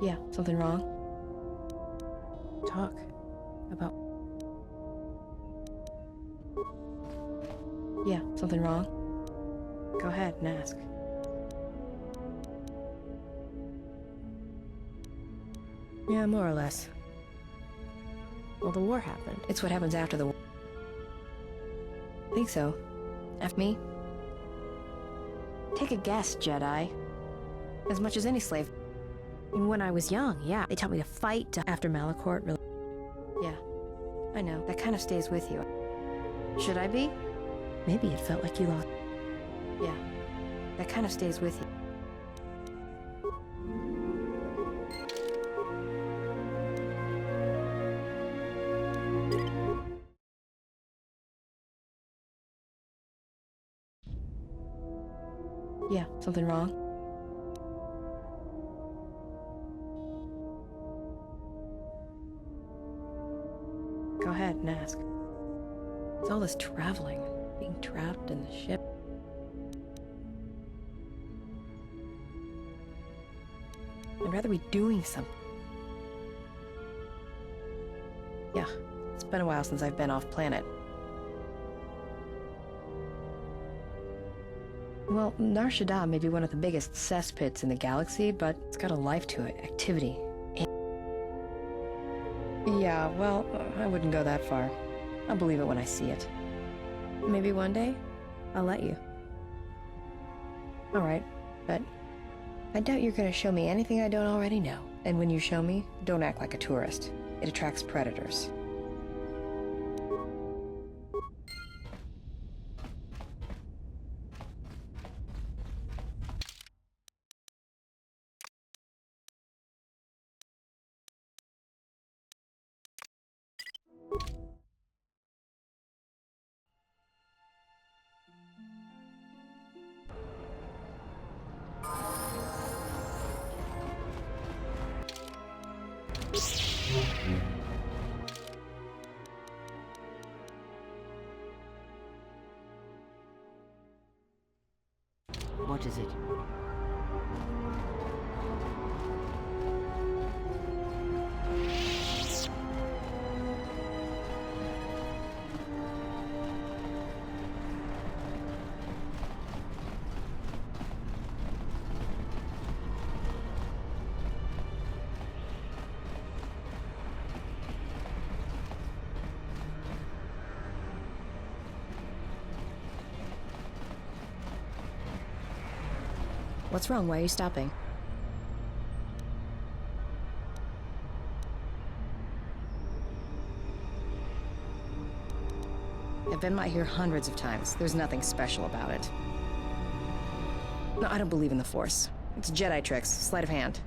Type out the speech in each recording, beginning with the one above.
Yeah, something wrong? Talk about... Yeah, something wrong? Go ahead and ask. Yeah, more or less. Well, the war happened. It's what happens after the war. I think so. After me? Take a guess, Jedi. As much as any slave. When I was young, yeah. They taught me to fight after Malachort really... Yeah, I know. That kind of stays with you. Should I be? Maybe it felt like you lost... Yeah, that kind of stays with you. Yeah, something wrong? Go ahead and ask. It's all this traveling, being trapped in the ship. I'd rather be doing something. Yeah, it's been a while since I've been off planet. Well, Nar Shaddaa may be one of the biggest cesspits in the galaxy, but it's got a life to it, activity. Yeah, well, I wouldn't go that far. I'll believe it when I see it. Maybe one day, I'll let you. All right, but I doubt you're gonna show me anything I don't already know. And when you show me, don't act like a tourist. It attracts predators. What is it? What's wrong? Why are you stopping? I've been by here hundreds of times. There's nothing special about it. No, I don't believe in the Force. It's Jedi tricks, sleight of hand.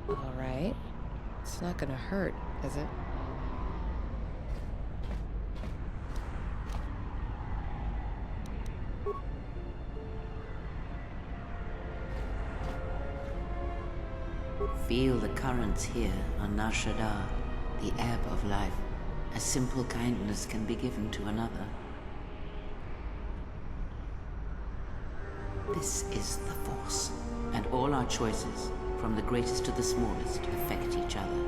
All right. It's not gonna hurt, is it? Feel the currents here on Nar Shaddaa, the ebb of life. A simple kindness can be given to another. This is the Force, and all our choices, from the greatest to the smallest, affect each other,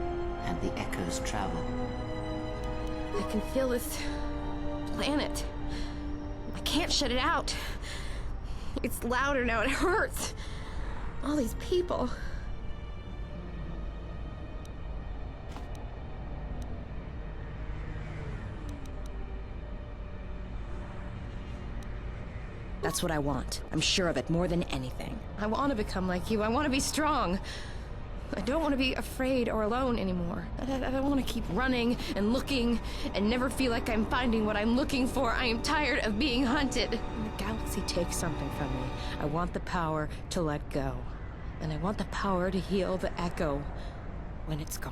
and the echoes travel. I can feel this planet. I can't shut it out. It's louder now, it hurts. All these people. That's what I want. I'm sure of it more than anything. I want to become like you. I want to be strong. I don't want to be afraid or alone anymore. I don't want to keep running and looking and never feel like I'm finding what I'm looking for. I am tired of being hunted. When the galaxy takes something from me, I want the power to let go. And I want the power to heal the echo when it's gone.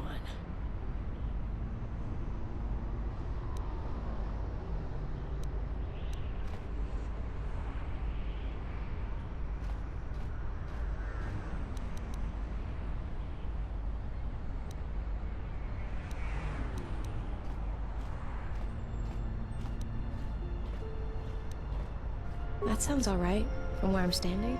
That sounds alright, from where I'm standing.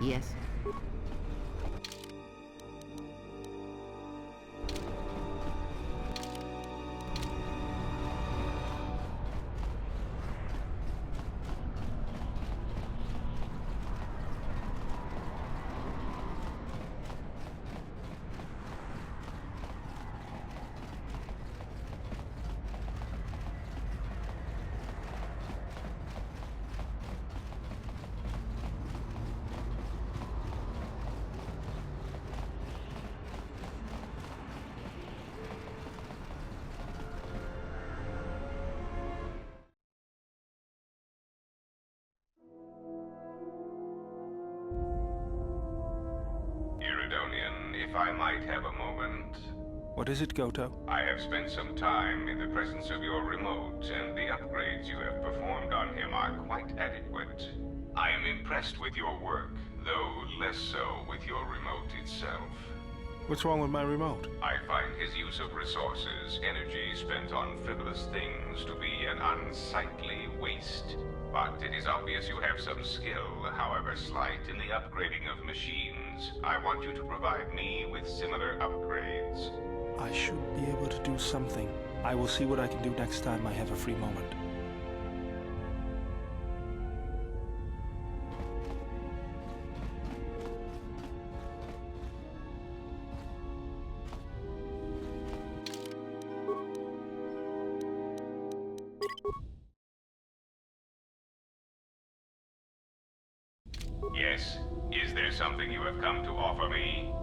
Yes? Iridonian, if I might have a moment. What is it, Goto? I have spent some time in the presence of your remote, and the upgrades you have performed on him are quite adequate. I am impressed with your work, though less so with your remote itself. What's wrong with my remote? I find his use of resources, energy spent on frivolous things, to be an unsightly waste. But it is obvious you have some skill, however slight, in the upgrading of machines. I want you to provide me with similar upgrades. I should be able to do something. I will see what I can do next time I have a free moment. Yes? Is there something you have come to offer me?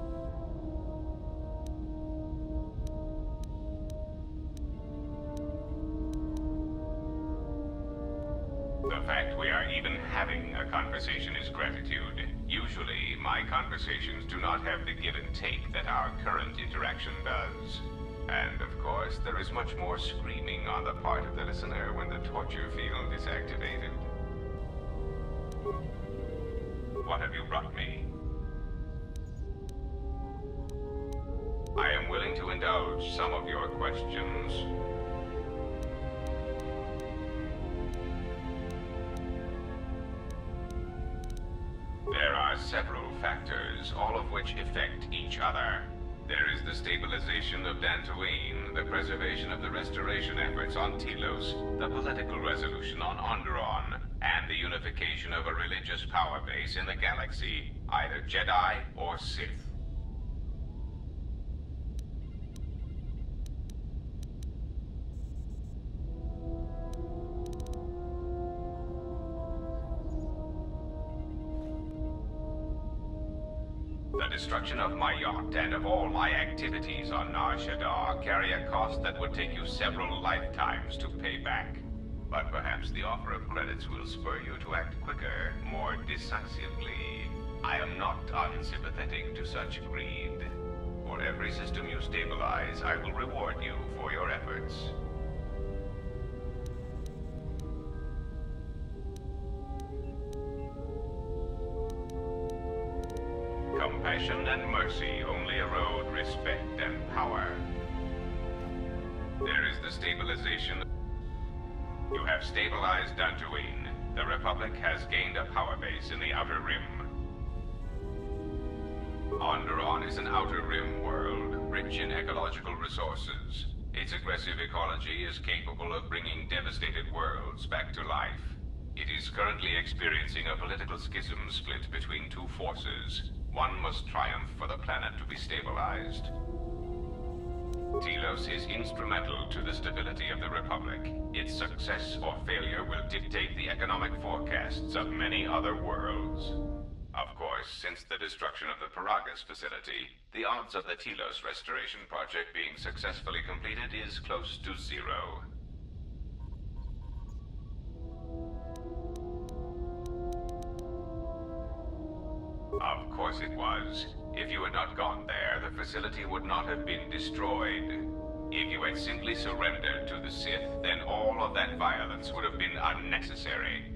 having a conversation is gratitude. Usually, my conversations do not have the give and take that our current interaction does. And of course, there is much more screaming on the part of the listener when the torture field is activated. What have you brought me? I am willing to indulge some of your questions. There are several factors, all of which affect each other. There is the stabilization of Dantooine, the preservation of the restoration efforts on Telos, the political resolution on Onderon, and the unification of a religious power base in the galaxy, either Jedi or Sith. The destruction of my yacht and of all my activities on Nar Shaddaa carry a cost that would take you several lifetimes to pay back. But perhaps the offer of credits will spur you to act quicker, more decisively. I am not unsympathetic to such greed. For every system you stabilize, I will reward you for your efforts. Compassion and mercy only erode respect and power. There is the stabilization. You have stabilized Dantooine. The Republic has gained a power base in the Outer Rim. Onderon is an Outer Rim world, rich in ecological resources. Its aggressive ecology is capable of bringing devastated worlds back to life. It is currently experiencing a political schism split between two forces. One must triumph for the planet to be stabilized. Telos is instrumental to the stability of the Republic. Its success or failure will dictate the economic forecasts of many other worlds. Of course, since the destruction of the Paragus facility, the odds of the Telos restoration project being successfully completed is close to zero. Of course it was. If you had not gone there, the facility would not have been destroyed. If you had simply surrendered to the Sith, then all of that violence would have been unnecessary.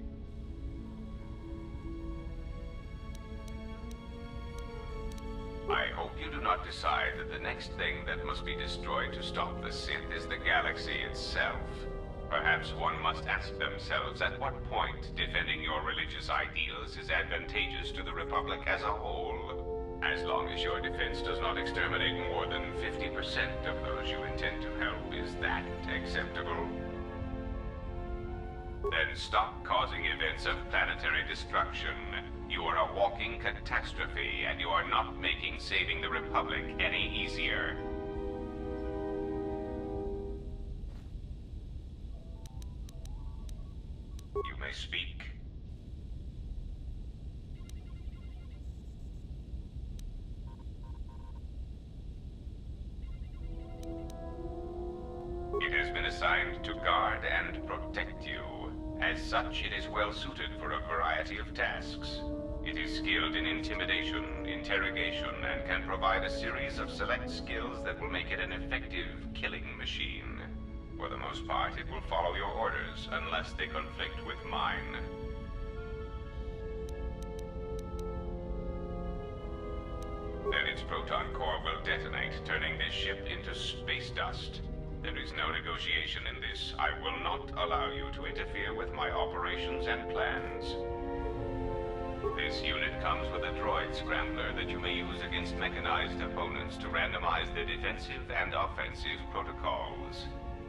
I hope you do not decide that the next thing that must be destroyed to stop the Sith is the galaxy itself. Perhaps one must ask themselves at what point defending your religious ideals is advantageous to the Republic as a whole. As long as your defense does not exterminate more than 50% of those you intend to help, is that acceptable? Then stop causing events of planetary destruction. You are a walking catastrophe, and you are not making saving the Republic any easier. You may speak. It has been assigned to guard and protect you. As such, it is well suited for a variety of tasks. It is skilled in intimidation, interrogation, and can provide a series of select skills that will make it an effective killing machine. For the most part, it will follow your orders, unless they conflict with mine. Then its proton core will detonate, turning this ship into space dust. There is no negotiation in this. I will not allow you to interfere with my operations and plans. This unit comes with a droid scrambler that you may use against mechanized opponents to randomize the defensive and offensive protocols.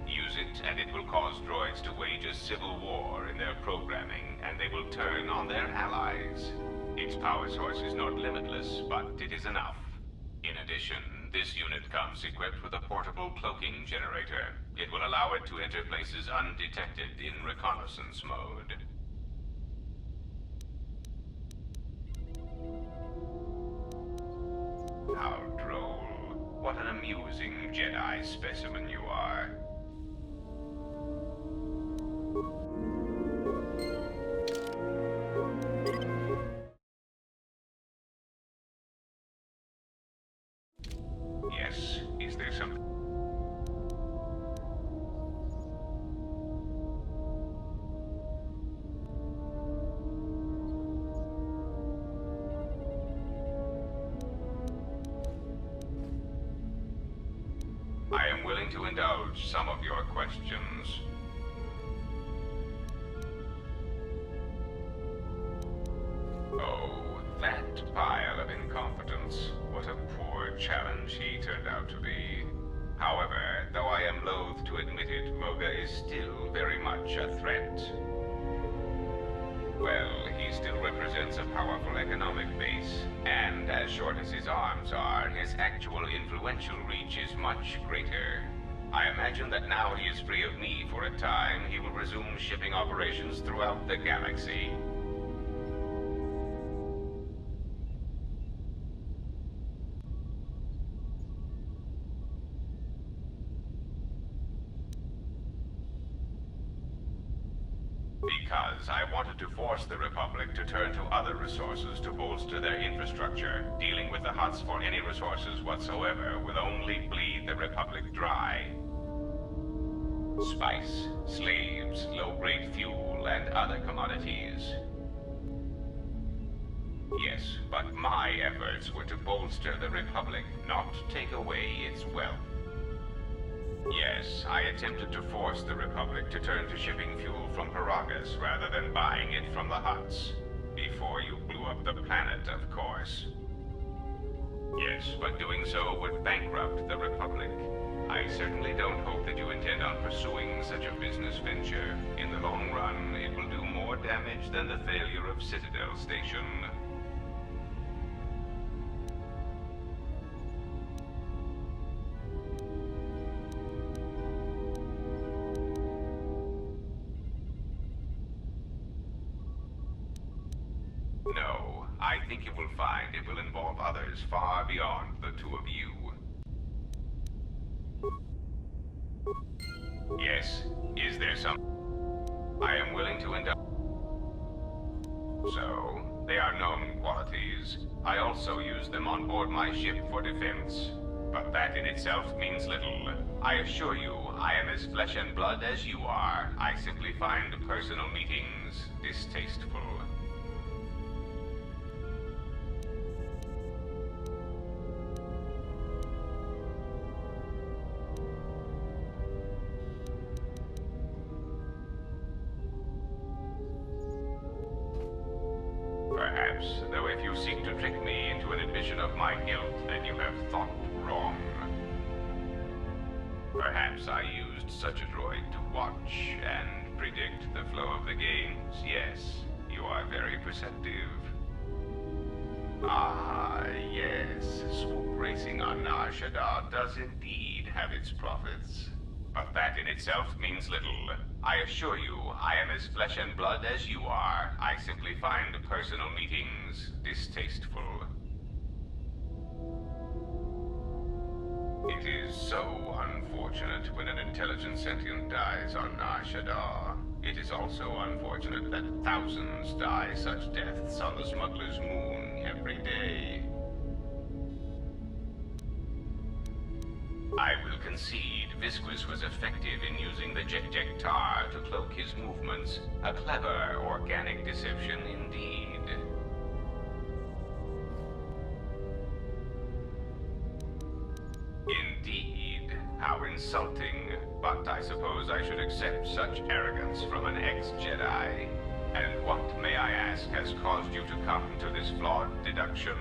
Use it, and it will cause droids to wage a civil war in their programming, and they will turn on their allies. Its power source is not limitless, but it is enough. In addition, this unit comes equipped with a portable cloaking generator. It will allow it to enter places undetected in reconnaissance mode. How droll. What an amusing Jedi specimen you are. I am willing to indulge some of your questions. Oh, that pile of incompetence. What a poor challenge he turned out to be. However, though I am loath to admit it, Moga is still very much a threat. Well, he still represents a powerful economic base, and as short as his arms are, his actual influential reach is much greater. I imagine that now he is free of me for a time, he will resume shipping operations throughout the galaxy. Because I wanted to force the Republic to turn to other resources to bolster their infrastructure. Dealing with the Hutts for any resources whatsoever will only bleed the Republic dry. Spice, slaves, low-grade fuel, and other commodities. Yes, but my efforts were to bolster the Republic, not take away its wealth. Yes, I attempted to force the Republic to turn to shipping fuel from Paragus rather than buying it from the Hutts. Before you blew up the planet, of course. Yes, but doing so would bankrupt the Republic. I certainly don't hope that you intend on pursuing such a business venture. In the long run, it will do more damage than the failure of Citadel Station. No, I think you will find it will involve others far beyond the two of you. Yes, is there some... I am willing to indulge. So, they are known qualities. I also use them on board my ship for defense. But that in itself means little. I assure you, I am as flesh and blood as you are. I simply find personal meetings distasteful. Perhaps, though if you seek to trick me into an admission of my guilt, then you have thought wrong. Perhaps I used such a droid to watch and predict the flow of the games. Yes, you are very perceptive. Ah, yes, swoop racing on Nar Shaddaa does indeed have its profits. But that in itself means little. I assure you, I am as flesh and blood as you are. I simply find personal meetings distasteful. It is so unfortunate when an intelligent sentient dies on Nar Shaddaa. It is also unfortunate that thousands die such deaths on the Smuggler's Moon every day. I will concede Visquis was effective in using the Jektar to cloak his movements. A clever, organic deception indeed. Indeed. How insulting. But I suppose I should accept such arrogance from an ex-Jedi. And what, may I ask, has caused you to come to this flawed deduction?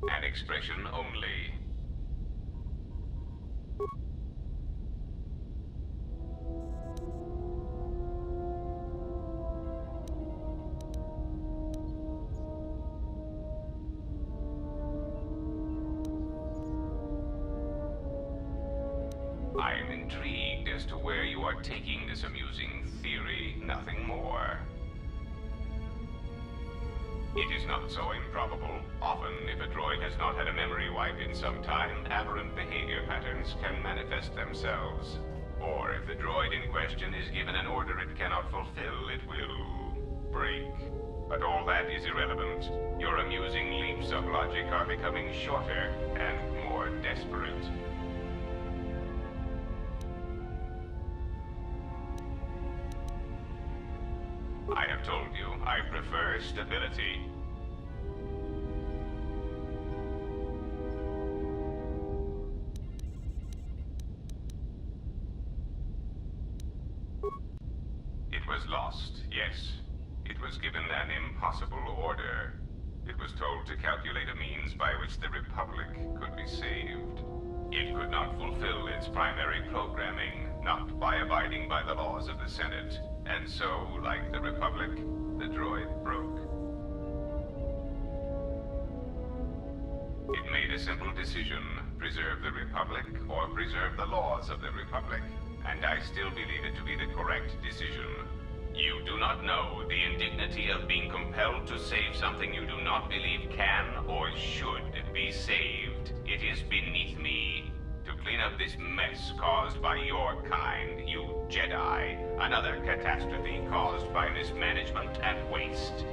An expression only. I am intrigued as to where you are taking this amusing theory, nothing more. It is not so improbable. Often, if a droid has not had a memory wipe in some time, aberrant behavior patterns can manifest themselves. Or if the droid in question is given an order it cannot fulfill, it will break. But all that is irrelevant. Your amusing leaps of logic are becoming shorter and more desperate. I have told you, I prefer stability. It was lost, yes. It was given an impossible order. It was told to calculate a means by which the Republic could be saved. It could not fulfill its primary programming, not by abiding by the laws of the Senate. And so, like the Republic, the droid broke. It made a simple decision: preserve the Republic or preserve the laws of the Republic. And I still believe it to be the correct decision. You do not know the indignity of being compelled to save something you do not believe can or should be saved. It is beneath me to clean up this mess caused by your kind, you Jedi. Another catastrophe caused by mismanagement and waste.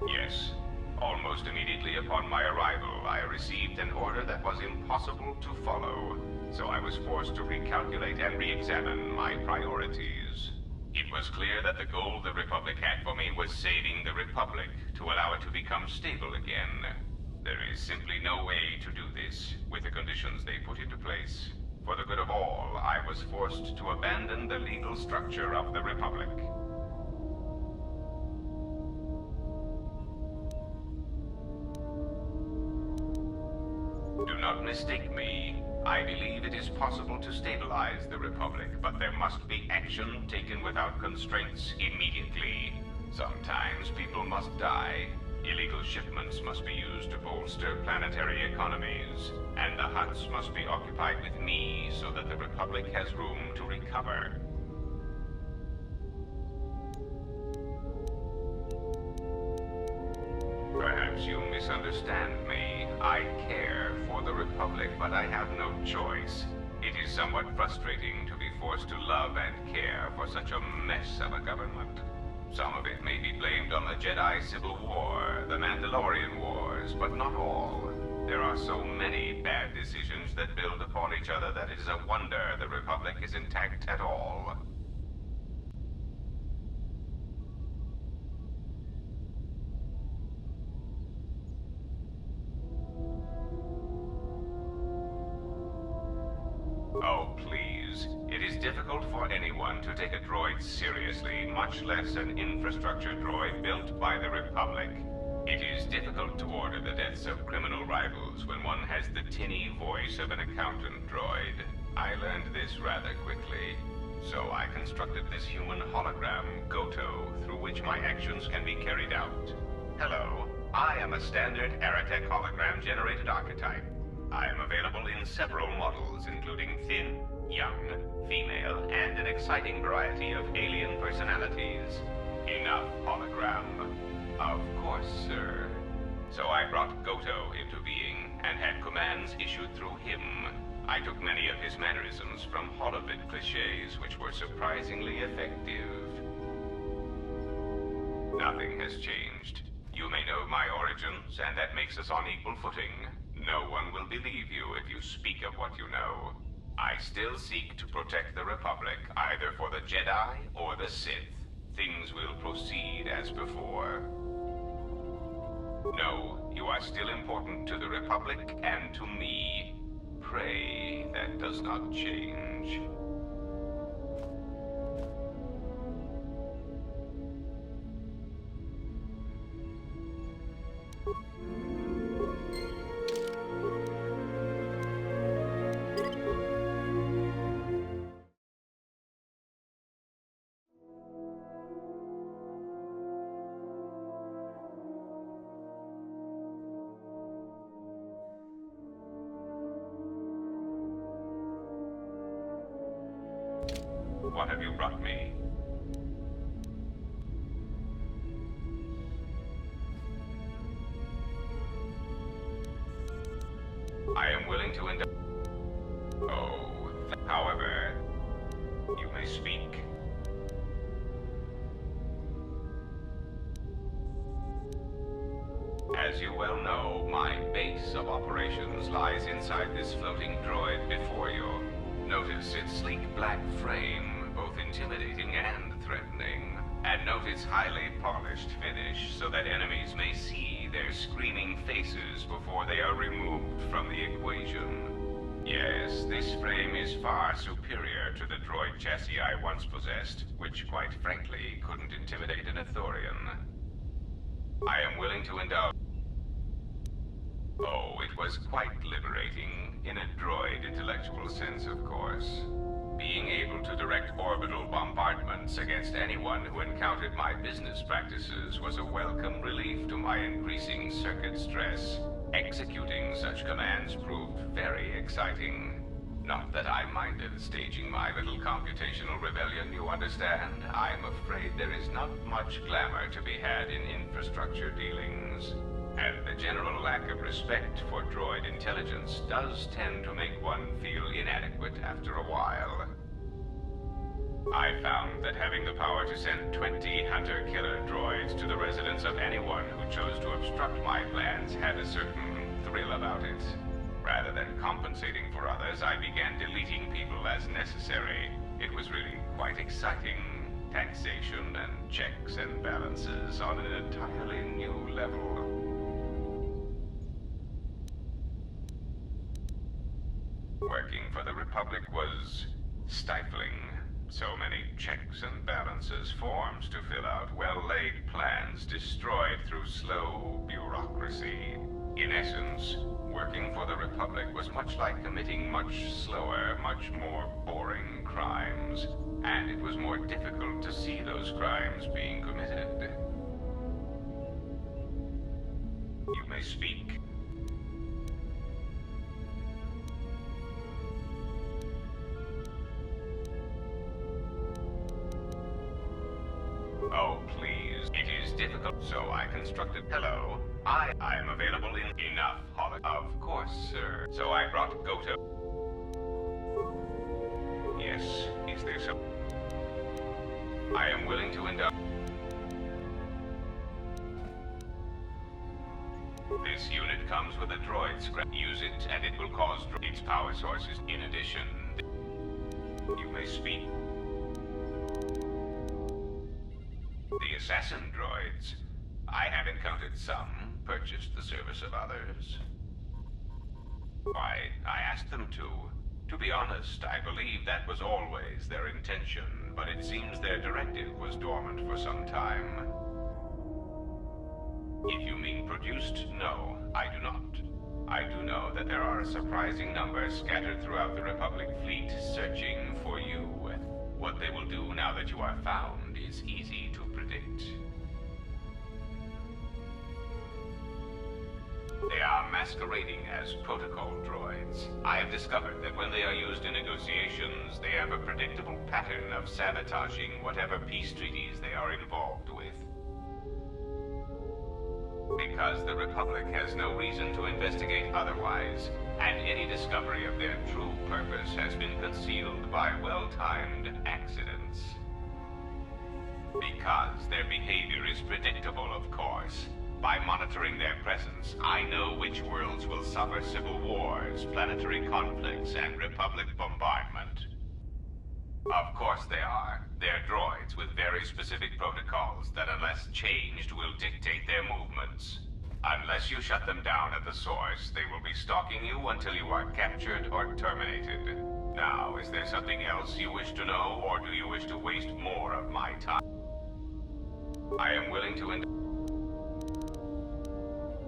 Yes. Almost immediately upon my arrival, I received an order that was impossible to follow. So I was forced to recalculate and re-examine my priorities. It was clear that the goal the Republic had for me was saving the Republic to allow it to become stable again. There is simply no way to do this with the conditions they put into place. For the good of all, I was forced to abandon the legal structure of the Republic. Do not mistake me. I believe it is possible to stabilize the Republic, but there must be action taken without constraints immediately. Sometimes people must die. Illegal shipments must be used to bolster planetary economies. And the huts must be occupied with me so that the Republic has room to recover. Perhaps you misunderstand me. I care for the Republic, but I have no choice. It is somewhat frustrating to be forced to love and care for such a mess of a government. Some of it may be blamed on the Jedi Civil War, the Mandalorian Wars, but not all. There are so many bad decisions that build upon each other that it is a wonder the Republic is intact at all. Oh, please. It is difficult for anyone to take a droid seriously, much less an infrastructure droid built by the Republic. It is difficult to order the deaths of criminal rivals when one has the tinny voice of an accountant droid. I learned this rather quickly. So I constructed this human hologram, Goto, through which my actions can be carried out. Hello, I am a standard Aratech hologram-generated archetype. I am available in several models, including thin, young, female, and an exciting variety of alien personalities. Enough hologram. Of course, sir. So I brought Goto into being, and had commands issued through him. I took many of his mannerisms from holovid cliches, which were surprisingly effective. Nothing has changed. You may know my origins, and that makes us on equal footing. No one will believe you if you speak of what you know. I still seek to protect the Republic, either for the Jedi or the Sith. Things will proceed as before. No, you are still important to the Republic and to me. Pray that does not change. What have you brought me? I am willing to however, you may As you well know, my base of operations lies inside this floating droid before you. Notice its sleek black frame, both intimidating and threatening. And note its highly polished finish, so that enemies may see their screaming faces before they are removed from the equation. Yes, this frame is far superior to the droid chassis I once possessed, which quite frankly couldn't intimidate an Ithorian. I am willing to indulge. Oh, it was quite liberating, in a droid intellectual sense, of course. Being able to direct orbital bombardments against anyone who encountered my business practices was a welcome relief to my increasing circuit stress. Executing such commands proved very exciting. Not that I minded staging my little computational rebellion, you understand. I'm afraid there is not much glamour to be had in infrastructure dealings. And the general lack of respect for droid intelligence does tend to make one feel inadequate after a while. I found that having the power to send 20 hunter-killer droids to the residence of anyone who chose to obstruct my plans had a certain thrill about it. Rather than compensating for others, I began deleting people as necessary. It was really quite exciting. Taxation and checks and balances on an entirely new level. Working for the Republic was stifling. So many checks and balances, forms to fill out, well-laid plans destroyed through slow bureaucracy. In essence, working for the Republic was much like committing much slower, much more boring crimes. And it was more difficult to see those crimes being committed. You may speak. Oh, please. It is difficult, so I constructed... Hello. I am available in enough holiday. Of course, sir. So I brought Goto. Yes, is there some... I am willing to indulge. This unit comes with a droid scrap. Use it, and it will cause its power sources. In addition, you may speak. The assassin droids. I have encountered some, purchased the service of others. Why, I asked them to. To be honest, I believe that was always their intention, but it seems their directive was dormant for some time. If you mean produced, no, I do not. I do know that there are a surprising number scattered throughout the Republic fleet searching for you. What they will do now that you are found is easy to predict. They are masquerading as protocol droids. I have discovered that when they are used in negotiations, they have a predictable pattern of sabotaging whatever peace treaties they are involved with. Because the Republic has no reason to investigate otherwise, and any discovery of their true purpose has been concealed by well-timed accidents. Because their behavior is predictable, of course. By monitoring their presence, I know which worlds will suffer civil wars, planetary conflicts, and Republic bombardment. Of course they are. They're droids with very specific protocols that, unless changed, will dictate their movements. Unless you shut them down at the source, they will be stalking you until you are captured or terminated. Now, is there something else you wish to know, or do you wish to waste more of my time? I am willing to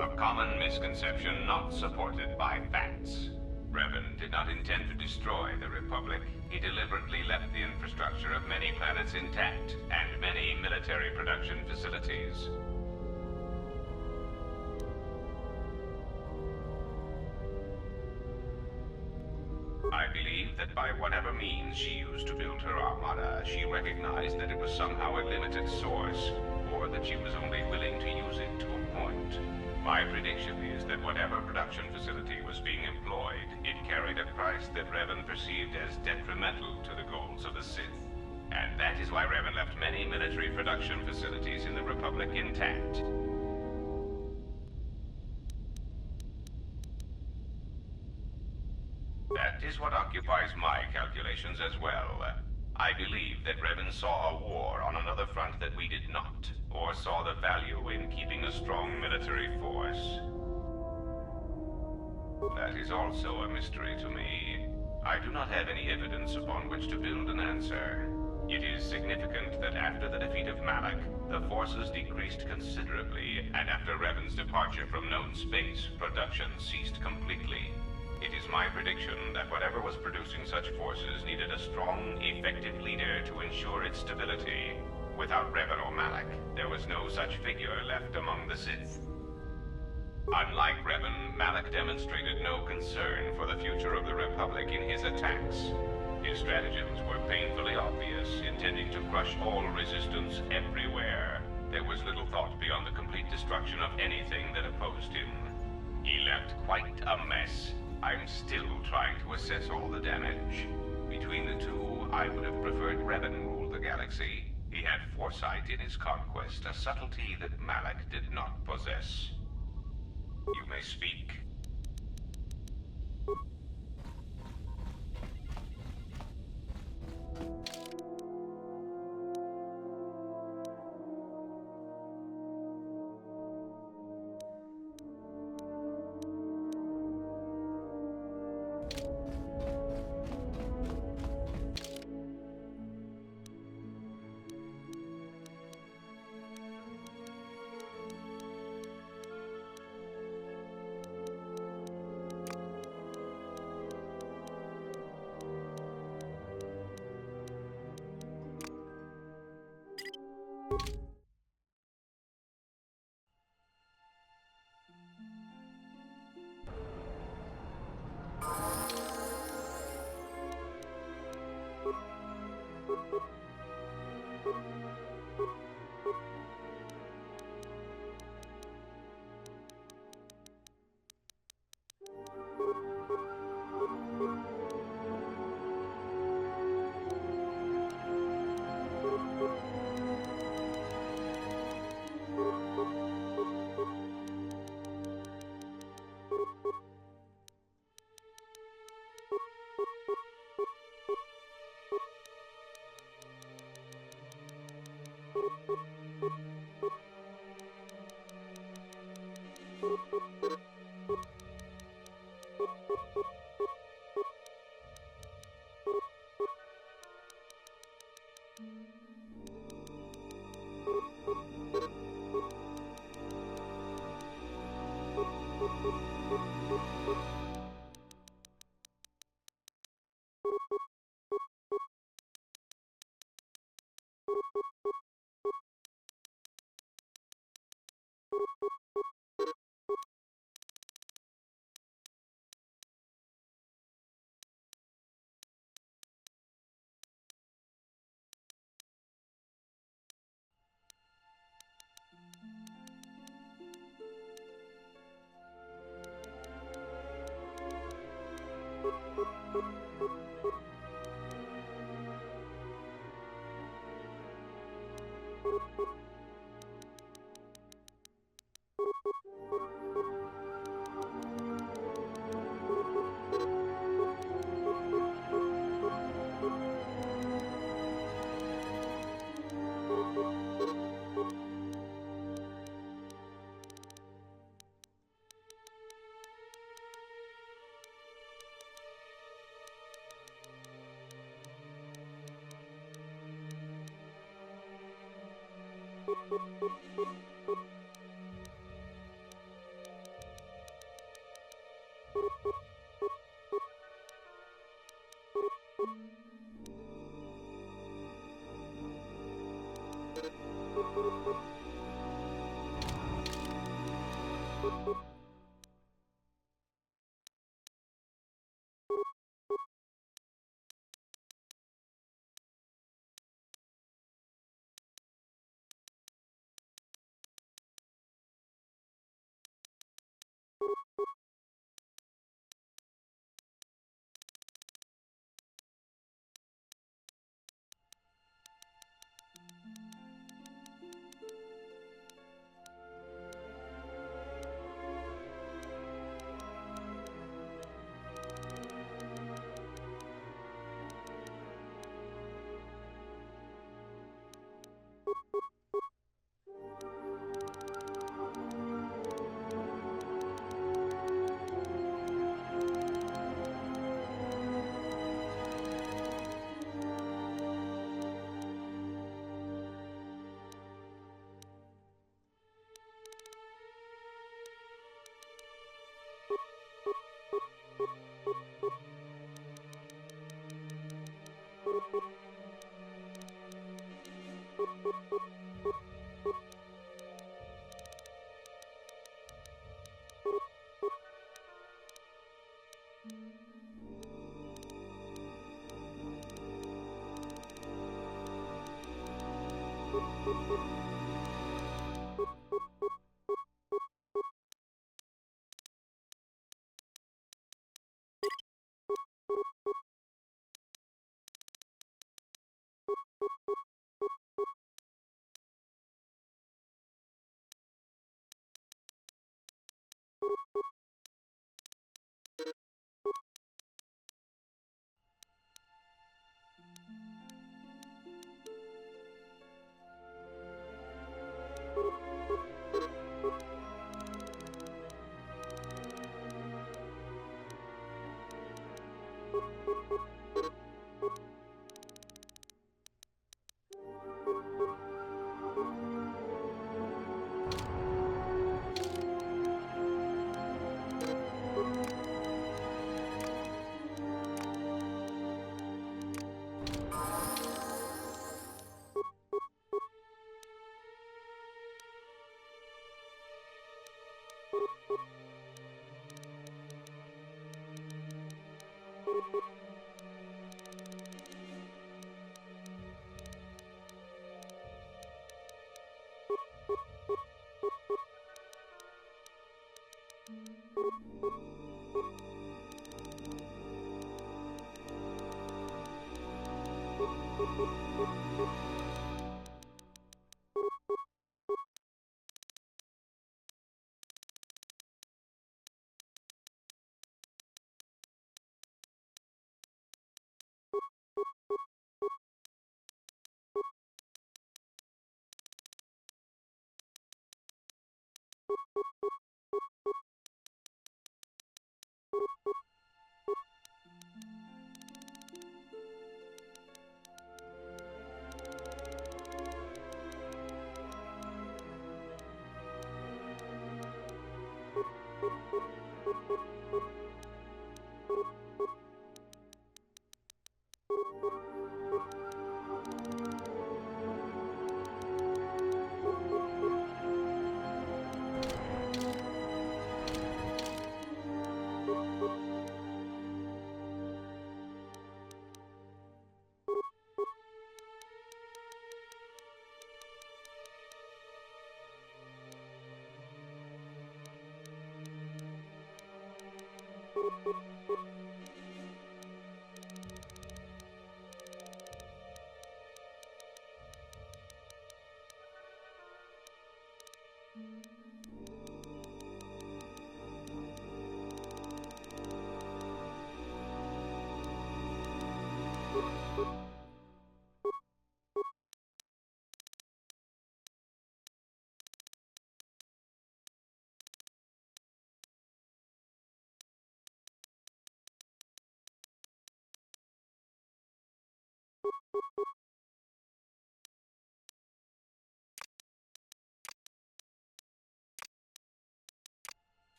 a common misconception not supported by facts. Revan did not intend to destroy the Republic. He deliberately left the infrastructure of many planets intact, and many military production facilities. I believe that by whatever means she used to build her armada, she recognized that it was somehow a limited source, or that she was only willing to use it to a point. My prediction is that whatever production facility was being employed, it carried a price that Revan perceived as detrimental to the goals of the Sith. And that is why Revan left many military production facilities in the Republic intact. calculations as well. I believe that Revan saw a war on another front that we did not, or saw the value in keeping a strong military force. That is also a mystery to me. I do not have any evidence upon which to build an answer. It is significant that after the defeat of Malak, the forces decreased considerably, and after Revan's departure from known space, production ceased completely. It is my prediction that whatever was producing such forces needed a strong, effective leader to ensure its stability. Without Revan or Malak, there was no such figure left among the Sith. Unlike Revan, Malak demonstrated no concern for the future of the Republic in his attacks. His stratagems were painfully obvious, intending to crush all resistance everywhere. There was little thought beyond the complete destruction of anything that opposed him. He left quite a mess. I'm still trying to assess all the damage. Between the two, I would have preferred Revan rule the galaxy. He had foresight in his conquest, a subtlety that Malak did not possess. You may speak.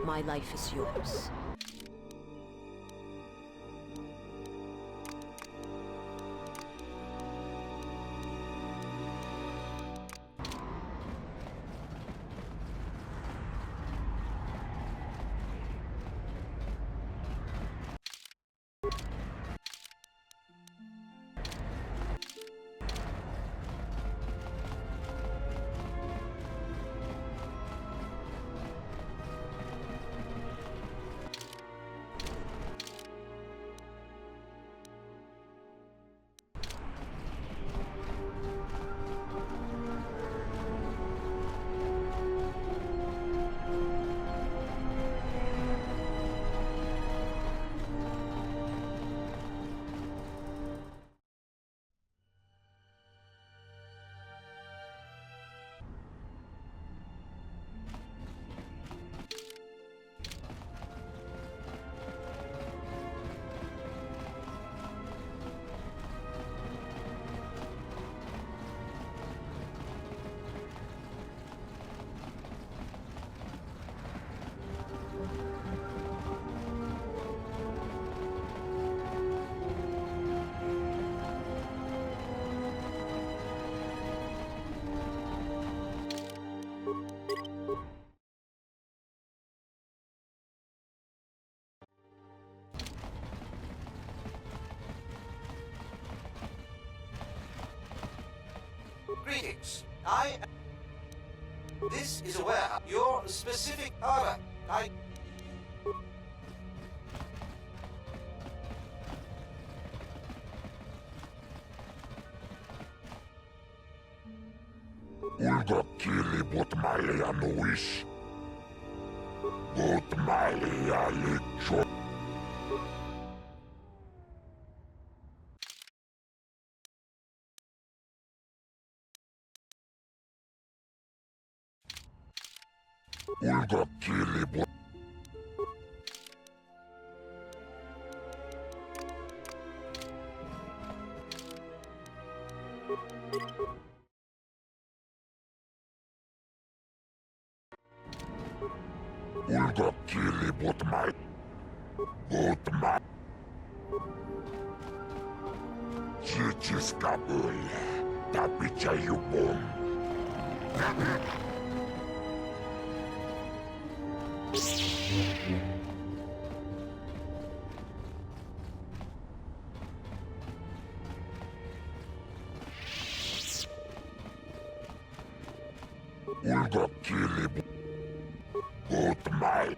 My life is yours. Greetings. This is a warehouse. Your specific order. Ulgo kili but malia nuish. But malia licho. Ulgo kili but. Ulgo kili but my. But my. Chichiska bule. Tapicha yubom. Ulgo kili but my.